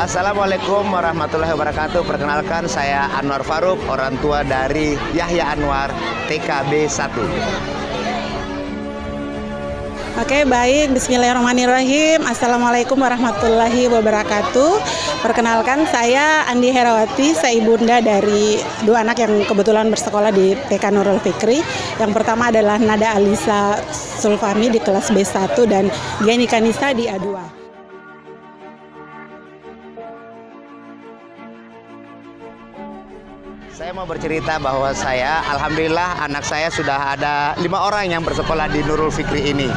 Assalamualaikum warahmatullahi wabarakatuh. Perkenalkan, saya Anwar Farouk, orang tua dari Yahya Anwar, TKB 1. Oke, baik. Bismillahirrahmanirrahim. Assalamualaikum warahmatullahi wabarakatuh. Perkenalkan, saya Andi Herawati, saya ibunda dari dua anak yang kebetulan bersekolah di TK Nurul Fikri. Yang pertama adalah Nada Alisa Sulfami di kelas B1 dan Geni Kanisa di A2. Saya mau bercerita bahwa alhamdulillah anak saya sudah ada 5 orang yang bersekolah di Nurul Fikri ini.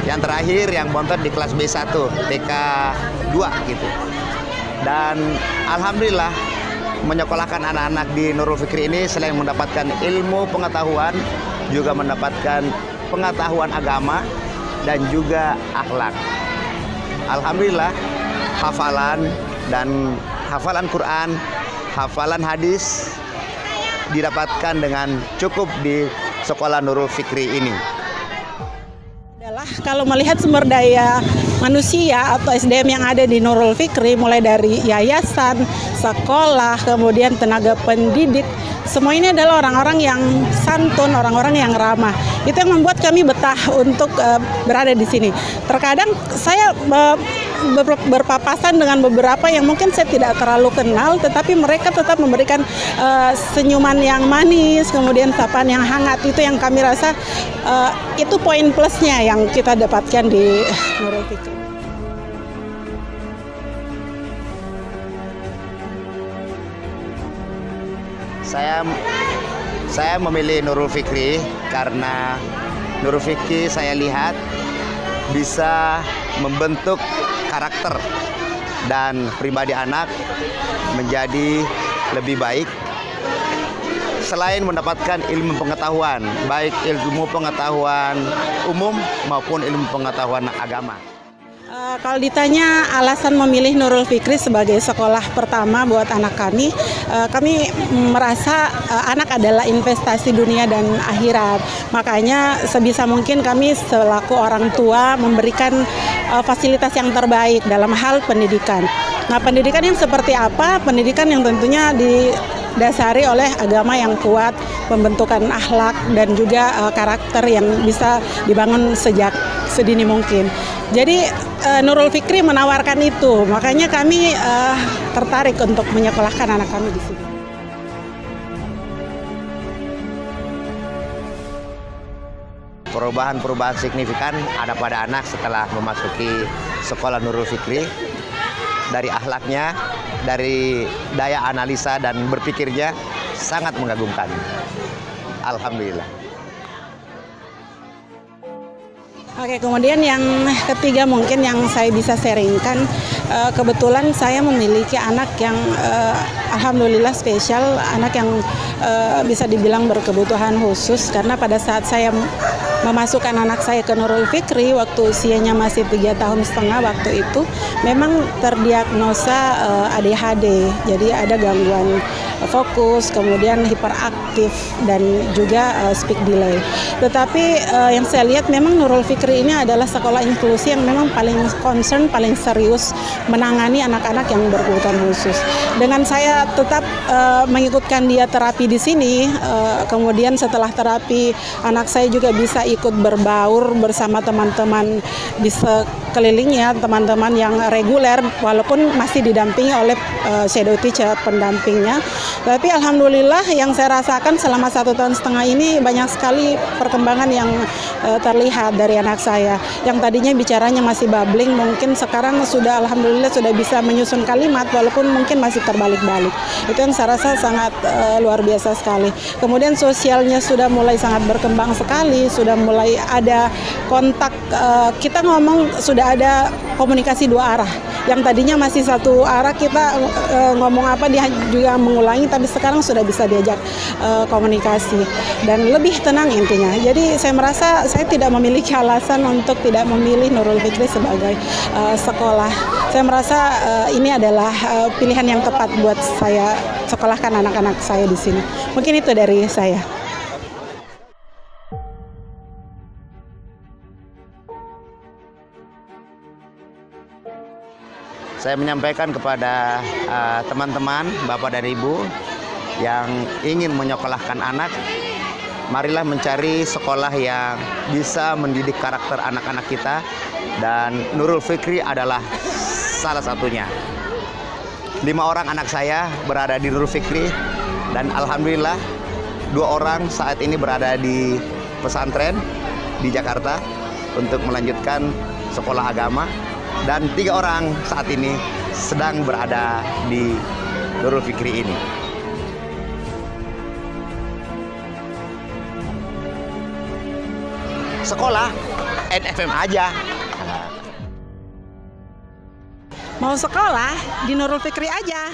Yang terakhir yang bontot di kelas B1, TK 2 gitu. Dan alhamdulillah menyekolahkan anak-anak di Nurul Fikri ini selain mendapatkan ilmu pengetahuan, juga mendapatkan pengetahuan agama dan juga akhlak. Alhamdulillah hafalan Quran, hafalan hadis didapatkan dengan cukup di sekolah Nurul Fikri ini. Kalau melihat sumber daya manusia atau SDM yang ada di Nurul Fikri, mulai dari yayasan, sekolah, kemudian tenaga pendidik, semua ini adalah orang-orang yang santun, orang-orang yang ramah. Itu yang membuat kami betah untuk berada di sini. Terkadang saya berpapasan dengan beberapa yang mungkin saya tidak terlalu kenal, tetapi mereka tetap memberikan senyuman yang manis, kemudian sapaan yang hangat. Itu yang kami rasa itu poin plusnya yang kita dapatkan di Nurul Fikri. Saya memilih Nurul Fikri karena Nurul Fikri saya lihat bisa membentuk karakter dan pribadi anak menjadi lebih baik. Selain mendapatkan ilmu pengetahuan, baik ilmu pengetahuan umum maupun ilmu pengetahuan agama. Kalau ditanya alasan memilih Nurul Fikri sebagai sekolah pertama buat anak kami merasa anak adalah investasi dunia dan akhirat. Makanya sebisa mungkin kami selaku orang tua memberikan fasilitas yang terbaik dalam hal pendidikan. Nah, pendidikan yang seperti apa? Pendidikan yang tentunya didasari oleh agama yang kuat, pembentukan akhlak dan juga karakter yang bisa dibangun sejak sedini mungkin. Jadi Nurul Fikri menawarkan itu, makanya kami tertarik untuk menyekolahkan anak kami di sini. Perubahan signifikan ada pada anak setelah memasuki sekolah Nurul Fikri. Dari akhlaknya, dari daya analisa dan berpikirnya sangat mengagumkan. Alhamdulillah. Oke, kemudian yang ketiga mungkin yang saya bisa sharingkan, kebetulan saya memiliki anak yang alhamdulillah spesial, anak yang bisa dibilang berkebutuhan khusus, karena pada saat saya memasukkan anak saya ke Nurul Fikri waktu usianya masih 3,5 tahun waktu itu, memang terdiagnosa ADHD, jadi ada gangguan fokus, kemudian hiperaktif dan juga speak delay. Tetapi yang saya lihat memang Nurul Fikri ini adalah sekolah inklusi yang memang paling concern, paling serius menangani anak-anak yang berkebutuhan khusus. Dengan saya tetap mengikutkan dia terapi di sini, kemudian setelah terapi anak saya juga bisa ikut berbaur bersama teman-teman di sekelilingnya, teman-teman yang reguler, walaupun masih didampingi oleh shadow teacher pendampingnya. Tapi alhamdulillah yang saya rasakan selama 1,5 tahun ini banyak sekali perkembangan yang terlihat dari anak saya. Yang tadinya bicaranya masih babbling, mungkin sekarang sudah alhamdulillah sudah bisa menyusun kalimat walaupun mungkin masih terbalik-balik. Itu yang saya rasa sangat luar biasa sekali. Kemudian sosialnya sudah mulai sangat berkembang sekali, sudah mulai ada kontak, kita ngomong sudah ada komunikasi 2 arah. Yang tadinya masih 1 arah, kita ngomong apa dia juga mengulangi, tapi sekarang sudah bisa diajak komunikasi dan lebih tenang intinya. Jadi saya merasa saya tidak memiliki alasan untuk tidak memilih Nurul Fikri sebagai sekolah. Saya merasa ini adalah pilihan yang tepat buat saya sekolahkan anak-anak saya di sini. Mungkin itu dari saya. saya menyampaikan kepada teman-teman, Bapak dan Ibu yang ingin menyekolahkan anak, marilah mencari sekolah yang bisa mendidik karakter anak-anak kita, dan Nurul Fikri adalah salah satunya. 5 orang anak saya berada di Nurul Fikri, dan alhamdulillah 2 orang saat ini berada di pesantren di Jakarta untuk melanjutkan sekolah agama, dan 3 orang saat ini sedang berada di Nurul Fikri ini. Sekolah NFM aja. Mau sekolah di Nurul Fikri aja.